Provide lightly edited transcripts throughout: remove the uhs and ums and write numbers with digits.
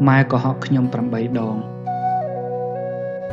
ម៉ែក៏ហក់ខ្ញុំ8 ដង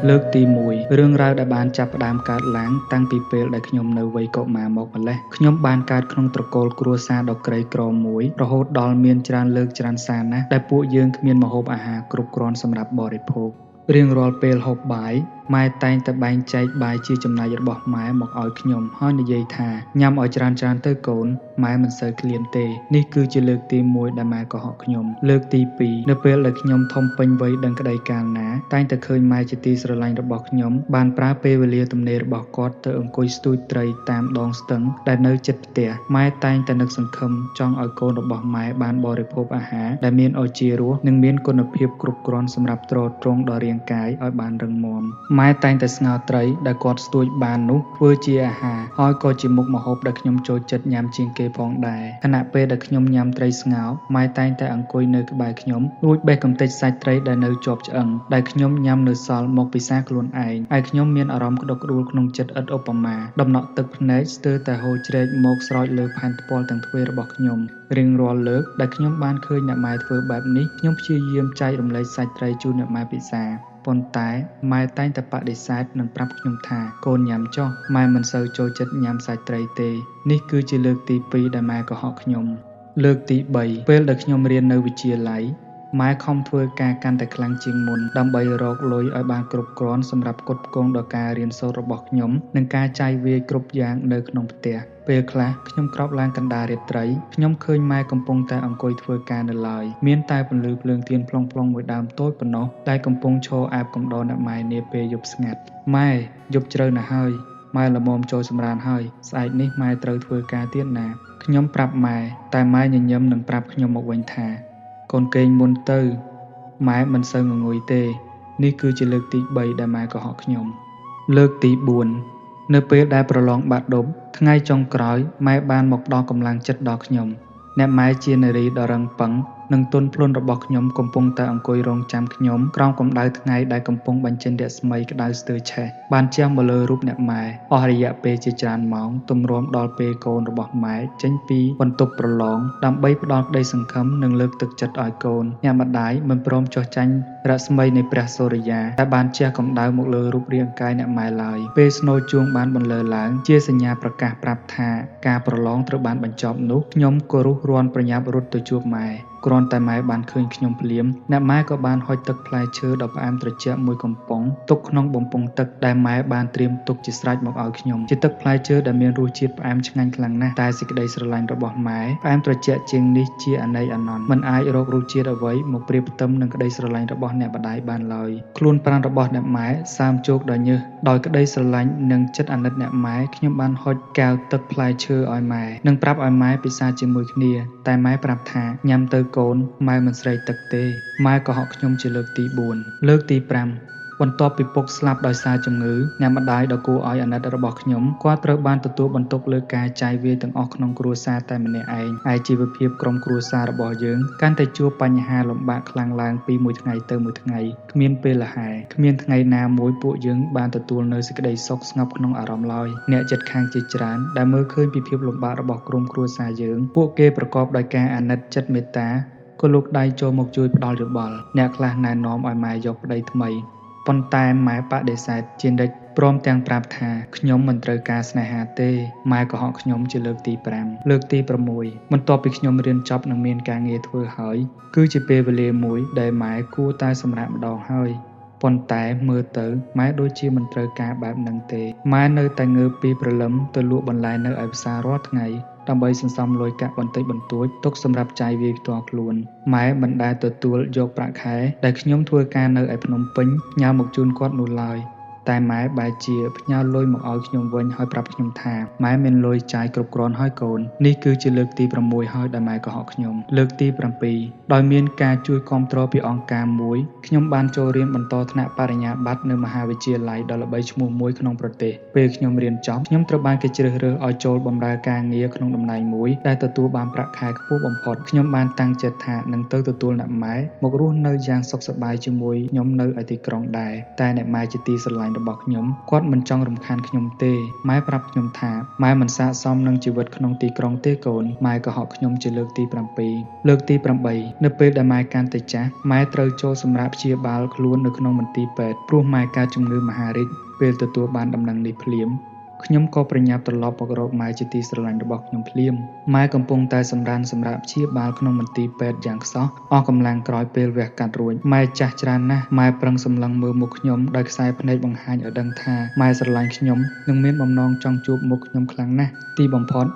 លើកទី1រឿងរ៉ាវដែលបានចាប់ផ្ដើមកើតឡើងតាំងពីពេលដែលខ្ញុំនៅវ័យកុមារមកម្លេះខ្ញុំបានកើតក្នុងត្រកូលគ្រួសារដ៏ក្រីក្រមួយរហូតដល់មានច្រើនលើកច្រើនសារណាស់ដែលពួកយើងគ្មានម្ហូបអាហារគ្រប់គ្រាន់សម្រាប់បរិភោគរៀងរាល់ពេលហូបបាយម៉ែតែងតែបែងចែកបាយជាចំណែករបស់ម៉ែមកឲ្យខ្ញុំហើយនិយាយថាញ៉ាំឲ្យច្រើនទៅកូនម៉ែមិនសូវឃ្លានទេនេះគឺជាលើកទី1ដែលម៉ែកុហកខ្ញុំលើកទី2នៅពេលដែលខ្ញុំធំពេញវ័យដឹងក្តីកាលណាតែងតែឃើញម៉ែជាទីស្រឡាញ់របស់ខ្ញុំបានប្រើពេលវេលាទំនេររបស់គាត់ទៅអង្គុយស្ទូចត្រីតាមដងស្ទឹងដែលនៅជិតផ្ទះម៉ែតែងតែនឹកសង្ឃឹមចង់ឲ្យកូនរបស់ម៉ែបានបរិភោគអាហារដែលមានឱជារសនិងមានគុណភាពគ្រប់គ្រាន់សម្រាប់ទ្រទ្រង់ដល់រាងកាយឲ្យបានរឹងមាំម៉ែតែងតែស្ងោរត្រីដែលគាត់ស្ទួចបាននោះធ្វើជាអាហារហើយក៏ជាមុខម្ហូបដែលខ្ញុំចូលចិត្តញ៉ាំជាងគេផងដែរខណៈពេលដែលខ្ញុំញ៉ាំត្រីស្ងោរម៉ែតែងតែអង្គុយនៅក្បែរខ្ញុំរួចបេះកំទេចសាច់ត្រីដែលនៅជាប់ឆ្អឹងដែលខ្ញុំញ៉ាំនៅសល់មកពិសាខ្លួនឯងហើយខ្ញុំមានអារម្មណ៍ក្តុកក្តួលក្នុងចិត្តឥតឧបមាដំណក់ទឹកភ្នែកស្ទើរតែហូរជ្រែកមកស្រោចលើផែនថ្ពាល់ទាំងទ្វេរបស់ខ្ញុំរៀងរាល់លើកដែលខ្ញុំបានឃើញអ្នកម៉ែធ្វើបែបនេះខ្ញុំព្យាយាមចែករំលែកសាច់ត្រីជូនអ្នកម៉ែពិសាប៉ុន្តែម៉ែតែងតែបដិសេធនិងប្រាប់ខ្ញុំថាកូនញ៉ាំចុះម៉ែមិនសូវចូលចិត្តញ៉ាំសាច់ត្រីទេនេះគឺជាលើកទី2ដែលម៉ែកុហកខ្ញុំលើកទី3ពេលដែលខ្ញុំរៀននៅវិទ្យាល័យម៉ែខំធ្វើការកាន់តែខ្លាំងជាងមុនដើម្បីរកលុយឲ្យបានគ្រប់គ្រាន់សម្រាប់ផ្គត់ផ្គង់ដល់ការរៀនសូត្ររបស់ខ្ញុំនិងការចាយវាយគ្រប់យ៉ាងនៅក្នុងផ្ទះពេលខ្លះខ្ញុំក្រោកឡើងកណ្ដាលរាត្រីខ្ញុំឃើញម៉ែកំពុងតែអង្គុយធ្វើការនៅឡើយមានតែពន្លឺភ្លើងទៀនផ្លុងៗមួយដើមតូចប៉ុណ្ណោះដែលកំពុងឈរអាបកំដរអ្នកម៉ែនាពេលយប់ស្ងាត់ម៉ែយប់ជ្រៅណាស់ហើយម៉ែល្មមចូលសម្រានហើយស្អែកនេះម៉ែត្រូវធ្វើការទៀតណាខ្ញុំប្រាប់ម៉ែតែម៉ែញញឹមនឹងប្រាប់ខ្ញុំមកវិញថាកូនគេងមុនទៅម៉ែមិនសូវងងុយទេនេះគឺជាលើកទី3ដែលម៉ែកុហកខ្ញុំលើកទី4នៅពេលដែលប្រឡងបាក់ឌុបថ្ងៃចុងក្រោយម៉ែបានមកផ្ដល់កម្លាំងចិត្តដល់ខ្ញុំអ្នកម៉ែជានារីដ៏រឹងប៉ឹងនិងទន់ភ្លន់របស់ខ្ញុំកំពុងតែអង្គុយរងចាំខ្ញុំក្រោមកម្ដៅថ្ងៃដែលកំពុងបញ្ចេញរស្មីក្ដៅស្ទើរឆេះបានជះមកលើរូបអ្នកម៉ែអស់រយៈពេលជាច្រើនម៉ោងទម្រាំដល់ពេលកូនរបស់ម៉ែចេញពីបន្ទប់ប្រឡងដើម្បីផ្ដល់ក្តីសង្ឃឹមនិងលើកទឹកចិត្តឲ្យកូនអ្នកម្ដាយមិនព្រមចុះចាញ់រស្មីនៃព្រះសូរិយាដែលបានជះកម្ដៅមកលើរូបរាងកាយអ្នកម៉ែឡើយពេលស្នូលជួងបានបន្លឺឡើងជាសញ្ញាប្រកាសប្រាប់ថាការប្រឡងត្រូវបានបញ្ចប់នោះខ្ញុំក៏រុះរាន់ប្រញាប់រត់ទៅជួបម៉ែគ្រាន់តែម៉ែបានឃើញខ្ញុំភ្លាមអ្នកម៉ែក៏បានហុចទឹកផ្លែឈើដ៏ផ្អែមត្រជាក់មួយកំប៉ុងទុកក្នុងបំពង់ទឹកដែលម៉ែបានត្រៀមទុកជាស្រេចមកឲ្យខ្ញុំជាទឹកផ្លែឈើដែលមានរសជាតិផ្អែមឆ្ងាញ់ខ្លាំងណាស់តែសេចក្តីស្រឡាញ់របស់ម៉ែផ្អែមត្រជាក់ជាងនេះជាអនេកអនន្តមិនអាចរករសជាតិអ្វីមកប្រៀបផ្ទឹមនឹងក្តីស្រឡាញ់របស់អ្នកម្ដាយបានឡើយខ្លួនប្រាណរបស់អ្នកម៉ែសើមជោគដ៏ញើសដោយក្តីស្រឡាញ់និងចិត្តអាណិតអ្នកម៉ែខ្ញុំបានហុចកែវទឹកផ្លែឈើឲ្យម៉ែនិងប្រាប់ឲ្យម៉ែពិសាជាមួយគ្នាតែម៉ែប្រាប់ថាញ៉ាំទៅកូនម៉ែមិនស្រេកទឹកទេម៉ែក៏ហក់ខ្ញុំជាលើកទី4លើកទី5បន្ទាប់ពីពុកស្លាប់ដោយសារជំងឺអ្នកម្ដាយដ៏គួរឲ្យអាណិតរបស់ខ្ញុំគាត់ត្រូវបានទទួលបន្ទុកលើការចាយវាយទាំងអស់ក្នុងគ្រួសារតែម្នាក់ឯងហើយជីវភាពក្រុមគ្រួសាររបស់យើងកាន់តែជួបបញ្ហាលំបាកខ្លាំងឡើងពីមួយថ្ងៃទៅមួយថ្ងៃគ្មានពេលលហែគ្មានថ្ងៃណាមួយពួកយើងបានទទួលនៅសេចក្តីសុខស្ងប់ក្នុងអារម្មណ៍ឡើយអ្នកជិតខាងជាច្រើនដែលមើលឃើញពីភាពលំបាករបស់ក្រុមគ្រួសារយើងពួកគេប្រកបដោយការអាណិតចិត្តមេត្តាក៏លោកដៃចូលមកជួយផ្ដល់យោបល់អ្នកខ្លះណែនាំឲ្យម៉ែយកប្តីថ្មីប៉ុន្តែម៉ែបដិសេធជានិច្ចព្រមទាំងប្រាប់ថាខ្ញុំមិនត្រូវការស្នេហាទេម៉ែក៏ហក់ខ្ញុំជាលើកទី5លើកទី6បន្ទាប់ពីខ្ញុំរៀនចប់និងមានការងារធ្វើហើយគឺជាពេលវេលាមួយដែលម៉ែគួរតែសម្រាកម្ដងហើយប៉ុន្តែមើលទៅម៉ែដូចជាមិនត្រូវការបែបហ្នឹងទេម៉ែនៅតែងើបពីព្រលឹមទៅលក់បន្លែនៅឯផ្សាររាល់ថ្ងៃដើម្បីសន្សំលុយកាក់បន្តិចបន្តួចទុកសម្រាប់ចាយវាយផ្ទាល់ខ្លួនម៉ែមិនដែលទទួលយកប្រាក់ខែដែលខ្ញុំធ្វើការនៅឯភ្នំពេញញ៉ាំមកជូនគាត់នោះឡើយតែម៉ែបែរជាផ្ញើលុយមកឲ្យខ្ញុំវិញហើយប្រាប់ខ្ញុំថាម៉ែមានលុយចាយគ្រប់គ្រាន់ហើយកូននេះគឺជាលើកទី6ហើយដែលម៉ែកុហកខ្ញុំលើកទី7ដោយមានការជួយគាំទ្រពីអង្គការមួយខ្ញុំបានចូលរៀនបន្តថ្នាក់បរិញ្ញាបត្រនៅមហាវិទ្យាល័យដ៏ល្បីឈ្មោះមួយក្នុងប្រទេសពេលខ្ញុំរៀនចប់ខ្ញុំត្រូវបានគេជ្រើសរើសឲ្យចូលបម្រើការងារក្នុងតំណែងមួយដែលទទួលបានប្រាក់ខែខ្ពស់បំផុតខ្ញុំបានតាំងចិត្តថានឹងទៅទទួលអ្នកម៉ែមករស់នៅយ៉ាងសុខសប្បាយជាមួយខ្ញុំនៅឯទីក្រុងដែរតែអ្នកម៉ែជាទីស្រឡាញ់ ឡាញ់របស់ខ្ញុំគាត់មិនចង់រំខានខ្ញុំទេម៉ែប្រាប់ខ្ញុំថាម៉ែមិនស័ក្តិសមនឹងជីវិតក្នុងទីក្រុងទេកូនម៉ែក៏ហៅខ្ញុំជាលើកទី7លើកទី8នៅពេលដែលម៉ែកាន់តែចាស់ម៉ែត្រូវចូលសម្រាប់ព្យាបាលខ្លួននៅក្នុងមន្ទីរពេទ្យព្រោះម៉ែកើតជំងឺមហារីកពេលទទួលបានដំណឹងនេះភ្លាមខ្ញុំក៏ប្រញាប់ត្រឡប់មករកម៉ែជាទីស្រឡាញ់របស់ខ្ញុំភ្លាមម៉ែកំពុងតែសម្រានសម្រាប់ព្យាបាលក្នុងមន្ទីរពេទ្យយ៉ាងខ្សោះអស់កម្លាំងក្រោយពេលវះកាត់រួចម៉ែចាស់ច្រើនណាស់ម៉ែប្រឹងសម្លឹងមើលមុខខ្ញុំដោយខ្សែភ្នែកបង្ហាញឲ្យដឹងថាម៉ែស្រឡាញ់ខ្ញុំនិងមានបំណងចង់ជួបមុខខ្ញុំខ្លាំងណាស់ទីបំផុត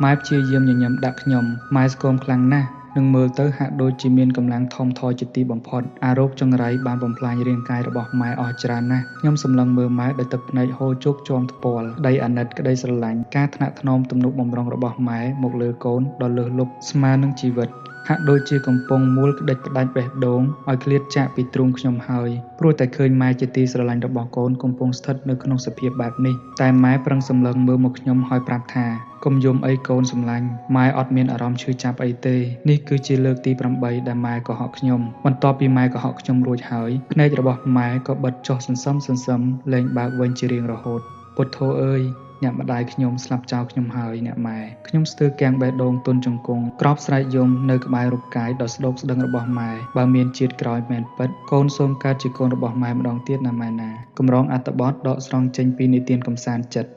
ម៉ែព្យាយាមញញឹមដាក់ខ្ញុំម៉ែស្គមខ្លាំងណាស់នឹងមើលទៅហាក់ដូចជាមានកម្លាំងធំធយជាទីបំផុតអារោគចង្រៃបានបំផ្លាញរាងកាយរបស់ម៉ែអស់ច្រើនណាស់ខ្ញុំសម្លឹងមើលម៉ែដោយទឹកភ្នែកហូរជោគជាំថ្ពាល់ក្តីអាណិតក្តីស្រឡាញ់ការថ្នាក់ថ្នមទំនុកបម្រុងរបស់ម៉ែមកលើកូនដ៏លើសលប់ស្មើនឹងជីវិតហាក់ដូចជាកំពុងមូលក្តិចផ្ដាច់បេះដូងឲ្យឃ្លាតចាកពីទ្រូងខ្ញុំហើយព្រោះតែឃើញម៉ែជាទីស្រឡាញ់របស់កូនកំពុងស្ថិតនៅក្នុងសភាពបែបនេះតែម៉ែប្រឹងសម្លឹងមើលមកខ្ញុំហើយប្រាប់ថាកុំយំអីកូនសម្លាញ់ម៉ែអត់មានអារម្មណ៍ឈឺចាប់អីទេនេះគឺជាលើកទី8ដែលម៉ែកុហកខ្ញុំបន្ទាប់ពីម៉ែកុហកខ្ញុំរួចហើយភ្នែករបស់ម៉ែក៏បិទចុះសន្សឹមលែងបើកវិញជារៀងរហូតពុទ្ធោអើយអ្នកម្ដាយខ្ញុំស្លាប់ចោលខ្ញុំហើយអ្នកម៉ែខ្ញុំស្ទើរគាំងបេះដូងទន់ជង្គង់ក្របស្រែកយំនៅក្បែររូបកាយដ៏ស្ដោកស្ដឹងរបស់ម៉ែបើមានជាតិក្រោយមែនពិតកូនសូមកើតជាកូនរបស់ម៉ែម្ដងទៀតណាម៉ែណាកម្រងអត្ថបទដកស្រង់ចេញពីនិទានកំសាន្តចិត្ត